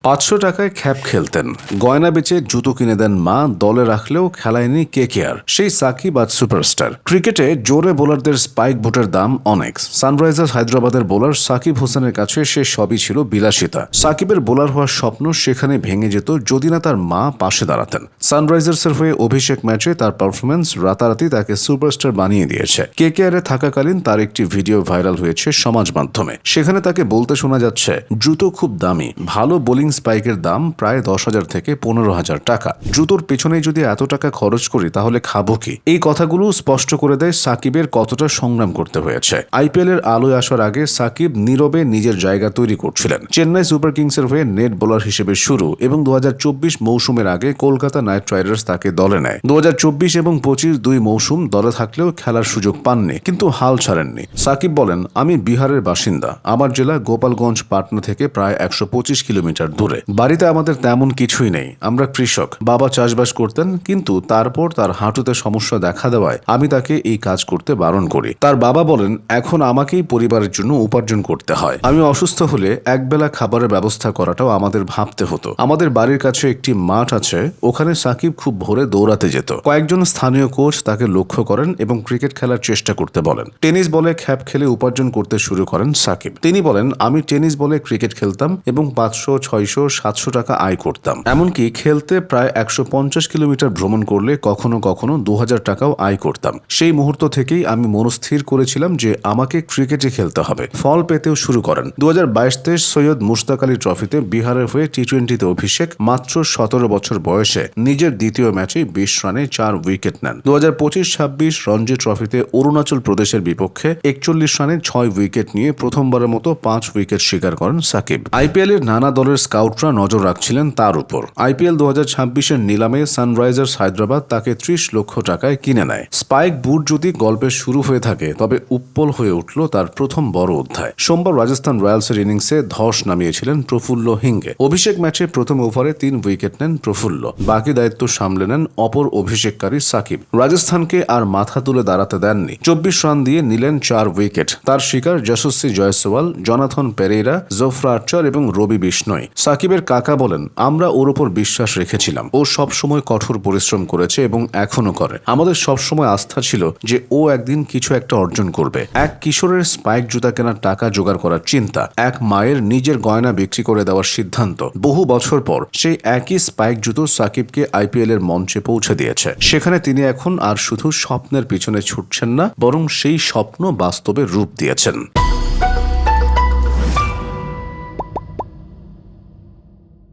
500 টাকায় খ্যাপ খেলতেন, গয়না বেচে জুতো কিনে দেন মা, দলে রাখলেও খেলায়নি কেকেআর। সেই সাকিব আজ সুপারস্টার। ক্রিকেটে জোরে বোলারদের স্পাইক বুটের দাম অনেক। সানরাইজার্স হায়দ্রাবাদের বোলার সাকিব হোসেনের কাছে সে সবই ছিল বিলাসিতা। সাকিবের বোলার হওয়ার স্বপ্ন সেখানে ভেঙে যেত যদি না তার মা পাশে দাঁড়াতেন। সানরাইজার্সের হয়ে অভিষেক ম্যাচে তার পারফরমেন্স রাতারাতি তাকে সুপারস্টার বানিয়ে দিয়েছে। কেকেআরে থাকাকালীন তার একটি ভিডিও ভাইরাল হয়েছে সমাজ মাধ্যমে। সেখানে তাকে বলতে শোনা যাচ্ছে, জুতো খুব দামি, ভালো বোলিং স্পাইকের দাম প্রায় 10,000 থেকে 15,000 টাকা। জুতোর পেছনে যদি এত টাকা খরচ করি তাহলে খাবো কি? এই কথাগুলো স্পষ্ট করে দেয় সাকিবের কতটা সংগ্রাম করতে হয়েছে। আইপিএল এর আলোয় আসার আগে সাকিব নীরবে নিজের জায়গা তৈরি করছিলেন। চেন্নাই সুপার কিংসের হয়ে নেট বোলার হিসেবে শুরু এবং 2024 মৌসুমের আগে কলকাতা নাইট রাইডার্স তাকে দলে নেয়। 2024 এবং 25 দুই মৌসুম দলে থাকলেও খেলার সুযোগ পাননি, কিন্তু হাল ছাড়েননি। সাকিব বলেন, আমি বিহারের বাসিন্দা, আমার জেলা গোপালগঞ্জ, পাটনা থেকে প্রায় 125 কিলোমিটার দূরে। বাড়িতে আমাদের তেমন কিছুই নেই, আমরা কৃষক। বাবা চাষবাস করতেন, কিন্তু তারপর তার হাঁটুতে সমস্যা দেখা দেওয়ায় আমি তাকে এই কাজ করতে বারণ করি। তার বাবা বলেন, এখন আমাকেই পরিবারের জন্য উপার্জন করতে হয়। আমি অসুস্থ হলে একবেলা খাবারের ব্যবস্থা করাটাও আমাদের ভাবতে হতো। আমাদের বাড়ির কাছে একটি মাঠ আছে, ওখানে সাকিব খুব ভোরে দৌড়াতে যেত। কয়েকজন স্থানীয় কোচ তাকে লক্ষ্য করেন এবং ক্রিকেট খেলার চেষ্টা করতে বলেন। টেনিস বলে খ্যাপ খেলে উপার্জন করতে শুরু করেন সাকিব। তিনি বলেন, আমি টেনিস বলে ক্রিকেট খেলতাম এবং 500, 600, 700 টাকা আয় করতাম। এমনকি খেলতে প্রায় 150 কিলোমিটার ভ্রমণ করলে কখনো কখনো 2000 টাকাও আয় করতাম। সেই মুহূর্ত থেকেই আমি মনস্থির করেছিলাম যে আমাকে ক্রিকেটে খেলতে হবে। ফল পেতেও শুরু করেন। 2022-23 সৈয়দ মুশতাক আলী ট্রফিতে বিহারের হয়ে টি-20তে অভিষেক। মাত্র 17 বছর বয়সে নিজের দ্বিতীয় ম্যাচে 20 রানে 4 উইকেট নেন। 2025-26 রঞ্জি ট্রফিতে অরুণাচল প্রদেশের বিপক্ষে 41 রানে 6 উইকেট নিয়ে প্রথমবারের মতো 5 উইকেট শিকার করেন সাকিব। আইপিএল এর নানা দলের স্কাউটরা নজর রাখছিলেন তার উপর। আইপিএল 2026-এর নিলামে সানরাইজার্স হায়দ্রাবাদ তাকে 30 লক্ষ টাকায় কিনে নেয়। স্পাইক বুট যদি গল্পের শুরু হয়ে থাকে, তবে উপ্পল হয়ে উঠল তার প্রথম বড় অধ্যায়। সোমবার রাজস্থান রয়্যালসের ইনিংসে ধস নামিয়েছিলেন প্রফুল্ল হিঙ্গে। অভিষেক ম্যাচে প্রথম ওভারে 3 উইকেট নেন প্রফুল্ল। বাকি দায়িত্ব সামলে নেন অপর অভিষেককারী সাকিব। রাজস্থানকে আর মাথা তুলে দাঁড়াতে দেননি। 24 রান দিয়ে নিলেন 4 উইকেট। তার শিকার যশস্বী জয়সওয়াল, জনাথন পেরেইরা, জোফরা আর্চার এবং রবি বিষ্ণয়। সাকিবের কাকা বলেন, আমরা ওর ওপর বিশ্বাস রেখেছিলাম। ও সবসময় কঠোর পরিশ্রম করেছে এবং এখনো করে। আমাদের সবসময় আস্থা ছিল যে ও একদিন কিছু একটা অর্জন করবে। এক কিশোরের স্পাইক জুতা কেনার টাকা জোগাড় করার চিন্তা, এক মায়ের নিজের গয়না বিক্রি করে দেওয়ার সিদ্ধান্ত। বহু বছর পর সেই একই স্পাইক জুতো সাকিবকে আইপিএল এর মঞ্চে পৌঁছে দিয়েছে। সেখানে তিনি এখন আর শুধু স্বপ্নের পিছনে ছুটছেন না, বরং সেই স্বপ্ন বাস্তবে রূপ দিয়েছেন।